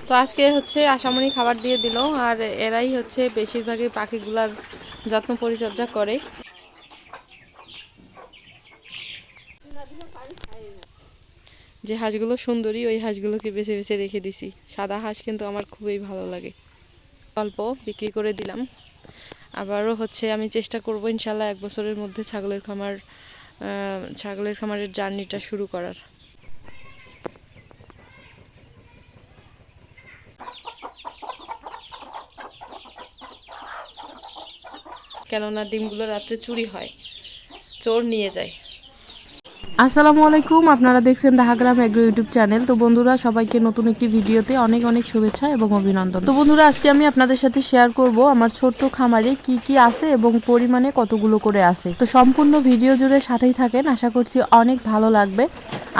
তো আজকে হচ্ছে আশামণি খাবার দিয়ে দিল, আর এরাই হচ্ছে বেশিরভাগই পাখিগুলার যত্ন পরিচর্যা করে। যে হাঁসগুলো সুন্দরী ওই হাঁসগুলোকে বেছে বেছে রেখে দিছি। সাদা হাঁস কিন্তু আমার খুবই ভালো লাগে। অল্প বিক্রি করে দিলাম। আবারও হচ্ছে আমি চেষ্টা করব ইনশাল্লাহ 1 বছরের মধ্যে ছাগলের খামারের জার্নিটা শুরু করার। কেননা ডিমগুলো রাত্রে চুরি হয়, চোর নিয়ে যায়। আসসালামু আলাইকুম, আপনারা দেখছেন দাহাগ্রাম এগ্রো ইউটিউব চ্যানেল। তো বন্ধুরা, সবাইকে নতুন একটি ভিডিওতে অনেক অনেক শুভেচ্ছা এবং অভিনন্দন। তো বন্ধুরা, আজকে আমি আপনাদের সাথে শেয়ার করব আমার ছোট্ট খামারে কি কি আছে এবং পরিমাণে কতগুলো করে আছে। তো সম্পূর্ণ ভিডিও জুড়ে সাথেই থাকেন, আশা করছি অনেক ভালো লাগবে।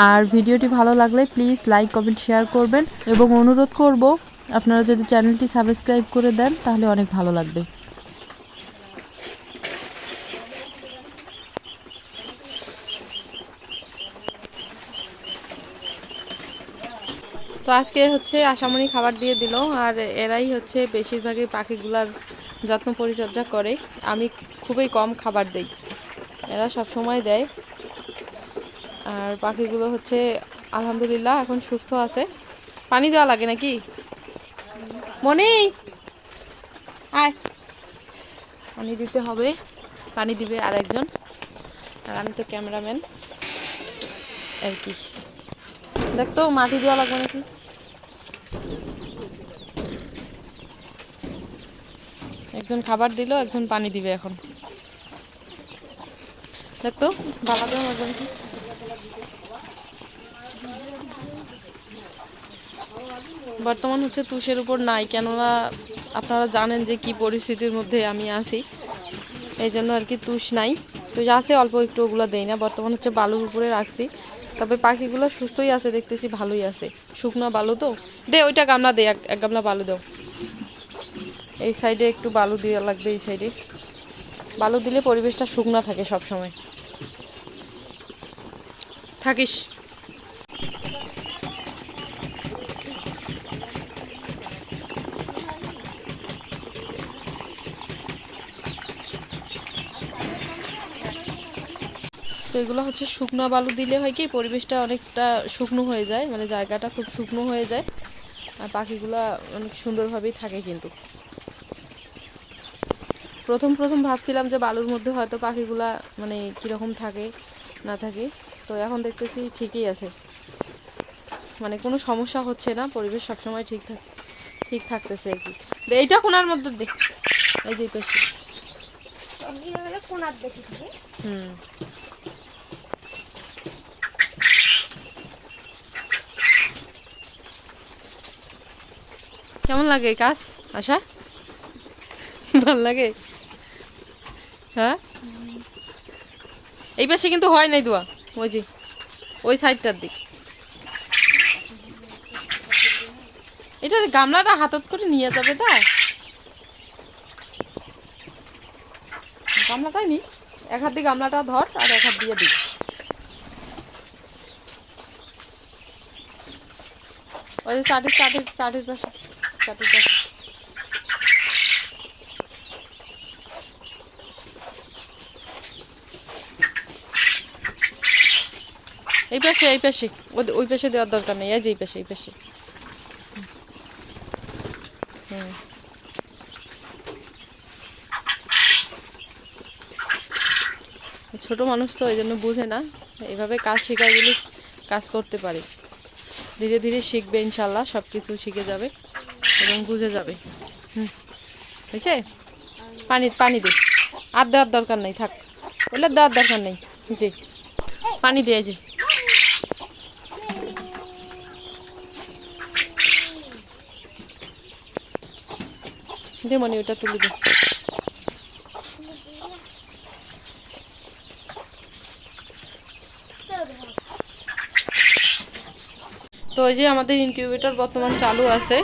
আর ভিডিওটি ভালো লাগলে প্লিজ লাইক কমেন্ট শেয়ার করবেন এবং অনুরোধ করব আপনারা যদি চ্যানেলটি সাবস্ক্রাইব করে দেন তাহলে অনেক ভালো লাগবে। তো আজকে হচ্ছে আশামণি খাবার দিয়ে দিল, আর এরাই হচ্ছে বেশিরভাগই পাখিগুলার যত্ন পরিচর্যা করে। আমি খুবই কম খাবার দেই, এরা সব সময় দেয়। আর পাখিগুলো হচ্ছে আলহামদুলিল্লাহ এখন সুস্থ আছে। পানি দেওয়া লাগে নাকি মনি? আয়, পানি দিতে হবে। পানি দিবে আরেকজন, আর আমি তো ক্যামেরাম্যান আর কি। দেখতো মাটি দেওয়া লাগবে নাকি। একজন খাবার দিল, একজন পানি দিবে এখন। দেখতো বাবা দেওয়া লাগবে নাকি। বর্তমান হচ্ছে তুষের উপর নাই, কেননা আপনারা জানেন যে কি পরিস্থিতির মধ্যে আমি আছি, এই জন্য আর কি তুষ নাই। তুষ আছে অল্প একটু, ওগুলো দেই না। বর্তমান হচ্ছে বালুর উপরে রাখছি, তবে পাখিগুলো সুস্থই আছে, দেখতেছি ভালোই আছে। শুকনো বালু তো দে, ওইটা গামলা দে, এক গামলা বালু দাও। এই সাইডে একটু বালু দেওয়া লাগবে, এই সাইডে বালু দিলে পরিবেশটা শুকনো থাকে সব সময়। থাকিস। তো এগুলো হচ্ছে শুকনো বালু দিলে হয় কি পরিবেশটা অনেকটা শুকনো হয়ে যায়, মানে জায়গাটা খুব শুকনো হয়ে যায়, আর পাখিগুলো অনেক সুন্দরভাবেই থাকে। কিন্তু প্রথম প্রথম ভাবছিলাম যে বালুর মধ্যে হয়তো পাখিগুলা মানে কীরকম থাকে না থাকে, তো এখন দেখতেছি ঠিকই আছে, মানে কোনো সমস্যা হচ্ছে না, পরিবেশ সবসময় ঠিক থাকতেছে আর কি। এইটা কোনার মধ্যে দেখ, এই যে পাশে। হুম, কেমন লাগে এই কাজ আশা? ভাল লাগে? হ্যাঁ, এই পাশে কিন্তু হয় নাই দোয়া, ওই যে ওই সাইডটার দিক। এটা গামলাটা হাতত করে নিয়ে যাবে, তাই গামলাটাই নি, এক হাত দিয়ে গামলাটা ধর আর এক হাত দিয়ে দিই। ওই যে চাটির পাশে, চাটির পাশে। এই পাশে ওই পাশে দেওয়ার দরকার নেই, এই যে এই পাশে। হুম, ছোট মানুষ তো এই জন্য বুঝে না, এইভাবে কাজ শেখাই দিলে কাজ করতে পারে। ধীরে ধীরে শিখবে, ইনশাল্লাহ সব কিছু শিখে যাবে এবং বুঝে যাবে। হুম, হয়েছে? পানি দে, আর দেওয়ার দরকার নেই, থাক, ওগুলো দেওয়ার দরকার নেই। জি, পানি দিয়ে যে দে মনি, ওটা তুলে দে। তো ওই যে আমাদের ইনকিউবেটর বর্তমান চালু আছে,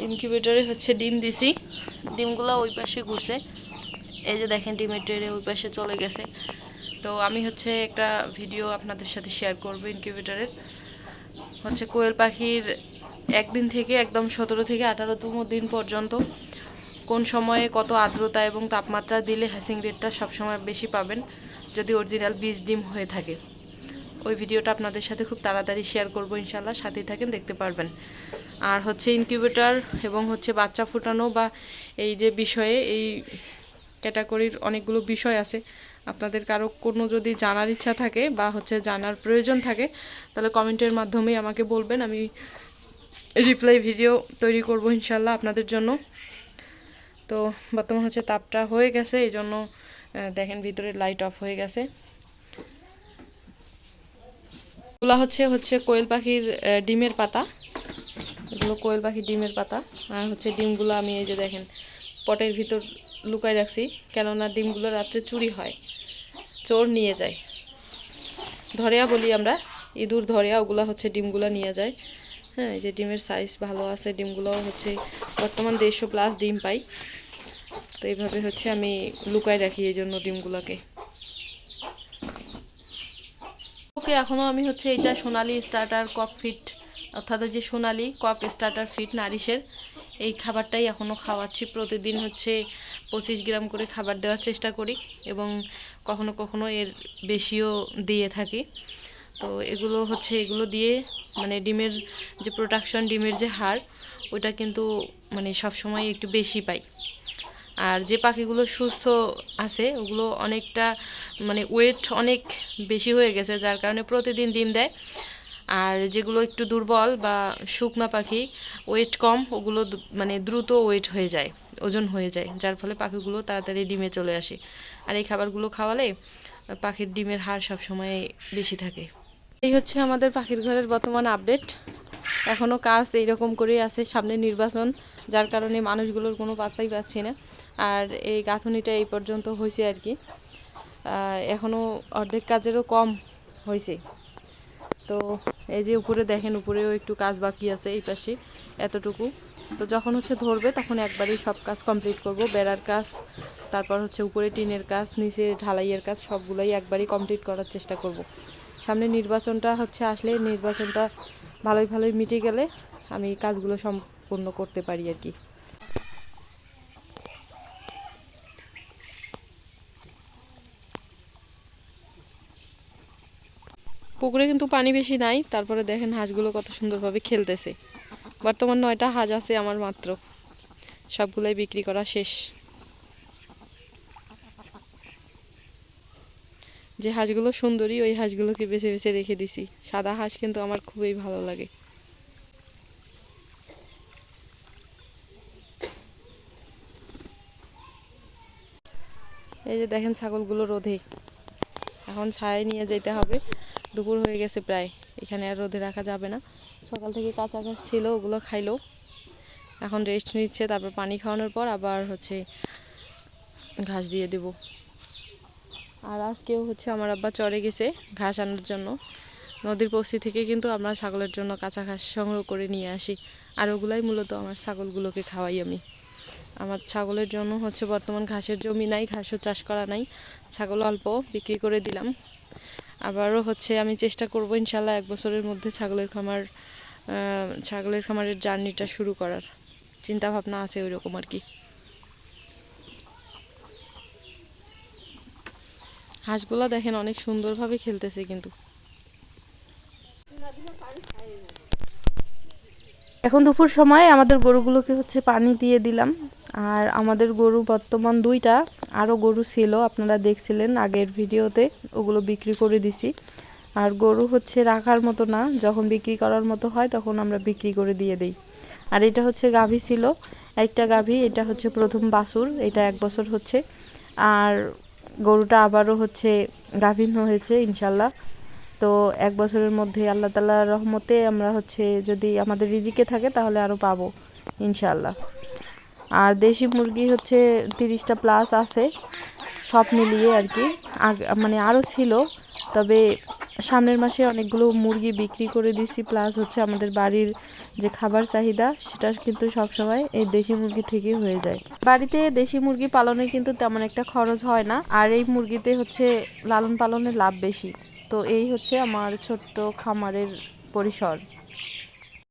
ইনকিউবেটরে হচ্ছে ডিম দিছি, ডিমগুলো ওই পাশে ঘুরছে, এই যে দেখেন ডিমের ট্রে ওই পাশে চলে গেছে। তো আমি হচ্ছে একটা ভিডিও আপনাদের সাথে শেয়ার করব ইনকিউবেটরের, হচ্ছে কোয়েল পাখির একদিন থেকে একদম 17 থেকে 18তম দিন পর্যন্ত কোন সময়ে কত আর্দ্রতা এবং তাপমাত্রা দিলে হ্যাচিং রেটটা সবসময় বেশি পাবেন যদি অরিজিনাল বীজ ডিম হয়ে থাকে। ওই ভিডিওটা আপনাদের সাথে খুব তাড়াতাড়ি শেয়ার করব ইনশাল্লাহ, সাথেই থাকেন, দেখতে পারবেন। আর হচ্ছে ইনকিউবেটর এবং হচ্ছে বাচ্চা ফুটানো বা এই যে বিষয়ে, এই ক্যাটাগরির অনেকগুলো বিষয় আছে। আপনাদের কারো কোনো যদি জানার ইচ্ছা থাকে বা হচ্ছে জানার প্রয়োজন থাকে তাহলে কমেন্টের মাধ্যমে আমাকে বলবেন, আমি রিপ্লাই ভিডিও তৈরি করব ইনশাল্লাহ আপনাদের জন্য। তো বর্তমান হচ্ছে তাপটা হয়ে গেছে, এই জন্য দেখেন ভিতরে লাইট অফ হয়ে গেছে। এগুলো হচ্ছে কোয়েল পাখির ডিমের পাতা, এগুলো কোয়েল পাখির ডিমের পাতা। আর হচ্ছে ডিমগুলো আমি এই যে দেখেন পটের ভিতর লুকায় রাখছি, কেননা ডিমগুলো রাত্রে চুরি হয়, চোর নিয়ে যায়, ধরেয়া বলি আমরা, ইঁদুর ধরেয়া ওগুলো হচ্ছে ডিমগুলো নিয়ে যায়। হ্যাঁ, এই যে ডিমের সাইজ ভালো আছে, ডিমগুলোও হচ্ছে বর্তমান 150+ ডিম পাই। তো এইভাবে হচ্ছে আমি লুকায় রাখি এই জন্য ডিমগুলোকে। ওকে, এখনও আমি হচ্ছে এইটা সোনালি স্টার্টার কক ফিট, অর্থাৎ যে সোনালি কক স্টার্টার ফিট নারিশের এই খাবারটাই এখনও খাওয়াচ্ছি। প্রতিদিন হচ্ছে 25 গ্রাম করে খাবার দেওয়ার চেষ্টা করি এবং কখনো কখনো এর বেশিও দিয়ে থাকি। তো এগুলো দিয়ে মানে ডিমের যে প্রোডাকশন, ডিমের যে হার, ওইটা কিন্তু মানে সবসময় একটু বেশি পাই। আর যে পাখিগুলো সুস্থ আছে ওগুলো অনেকটা মানে ওয়েট অনেক বেশি হয়ে গেছে, যার কারণে প্রতিদিন ডিম দেয়। আর যেগুলো একটু দুর্বল বা শুকনা পাখি, ওয়েট কম, ওগুলো মানে দ্রুত ওয়েট হয়ে যায়, ওজন হয়ে যায়, যার ফলে পাখিগুলো তাড়াতাড়ি ডিমে চলে আসে। আর এই খাবারগুলো খাওয়ালে পাখির ডিমের হার সবসময় বেশি থাকে। এই হচ্ছে আমাদের পাখির ঘরের বর্তমান আপডেট। এখনও কাজ এইরকম করেই আছে, সামনে নির্বাচন, যার কারণে মানুষগুলোর কোনো পাত্তাই পাচ্ছি না। আর এই গাঁথুনিটা এই পর্যন্ত হয়েছে আর কি, এখনও অর্ধেক কাজেরও কম হয়েছে। তো এই যে উপরে দেখেন, উপরেও একটু কাজ বাকি আছে, এই পাশে এতটুকু। তো যখন হচ্ছে ধরবে তখন একবারই সব কাজ কমপ্লিট করব, বেড়ার কাজ, তারপর হচ্ছে উপরে টিনের কাজ, নিচে ঢালাইয়ের কাজ, সবগুলোই একবারই কমপ্লিট করার চেষ্টা করব। সামনে নির্বাচনটা হচ্ছে আসলে, নির্বাচনটা ভালোই মিটে গেলে আমি কাজগুলো সম্পূর্ণ করতে পারি আর কি। পুকুরে কিন্তু পানি বেশি নাই, তারপরে দেখেন হাঁসগুলো কত সুন্দরভাবে খেলতেছে। বর্তমান 9টা হাঁস আছে আমার মাত্র, সবগুলাই বিক্রি করা শেষ। যে হাঁসগুলো সুন্দরী ওই হাঁসগুলোকে বেছে বেছে রেখে দিছি, সাদা হাঁস কিন্তু আমার খুবই ভালো লাগে। এই যে দেখেন ছাগলগুলো রোদে, এখন ছায়ায় নিয়ে যেতে হবে, দুপুর হয়ে গেছে প্রায়, এখানে আর রোদে রাখা যাবে না। সকাল থেকে কাঁচা ঘাস ছিল, ওগুলো খাইলো, এখন রেস্ট নিচ্ছে, তারপর পানি খাওয়ানোর পর আবার হচ্ছে ঘাস দিয়ে দেব। আর আজকেও হচ্ছে আমার আব্বা চরে গেছে ঘাস আনার জন্য, নদীর পশ্চিম থেকে কিন্তু আমরা ছাগলের জন্য কাঁচা ঘাস সংগ্রহ করে নিয়ে আসি। আর ওগুলাই মূলত আমার ছাগলগুলোকে খাওয়াই আমি। আমার ছাগলের জন্য হচ্ছে বর্তমান ঘাসের জমি নাই, ঘাসও চাষ করা নাই, ছাগল অল্প বিক্রি করে দিলাম। আবারও হচ্ছে আমি চেষ্টা করব ইনশাল্লাহ 1 বছরের মধ্যে ছাগলের খামারের জার্নিটা শুরু করার চিন্তা ভাবনা আছে ওইরকম আর কি। হাঁসগুলো দেখেন অনেক সুন্দরভাবে খেলতেছে কিন্তু। এখন দুপুর সময় আমাদের গরুগুলোকে হচ্ছে পানি দিয়ে দিলাম। আর আমাদের গরু বর্তমান 2টা, আরও গরু ছিল আপনারা দেখছিলেন আগের ভিডিওতে, ওগুলো বিক্রি করে দিছি। আর গরু হচ্ছে রাখার মতো না, যখন বিক্রি করার মতো হয় তখন আমরা বিক্রি করে দিয়ে দিই। আর এটা হচ্ছে গাভী ছিল, একটা গাভী, এটা হচ্ছে প্রথম বাছুর, এটা 1 বছর হচ্ছে। আর গরুটা আবারও হচ্ছে গাভীন হয়েছে ইনশাল্লাহ। তো 1 বছরের মধ্যে আল্লাহ তাআলার রহমতে আমরা হচ্ছে যদি আমাদের রিজিকে থাকে তাহলে আরও পাবো ইনশাল্লাহ। আর দেশি মুরগি হচ্ছে 30টা প্লাস আছে, সব মিলিয়ে আর কি। মানে আরও ছিল, তবে সামনের মাসে অনেকগুলো মুরগি বিক্রি করে দিছি, প্লাস হচ্ছে আমাদের বাড়ির যে খাবার চাহিদা সেটা কিন্তু সবসময় এই দেশি মুরগি থেকেই হয়ে যায়। বাড়িতে দেশি মুরগি পালনে কিন্তু তেমন একটা খরচ হয় না, আর এই মুরগিতে হচ্ছে লালন পালনের লাভ বেশি। তো এই হচ্ছে আমার ছোট্ট খামারের পরিসর।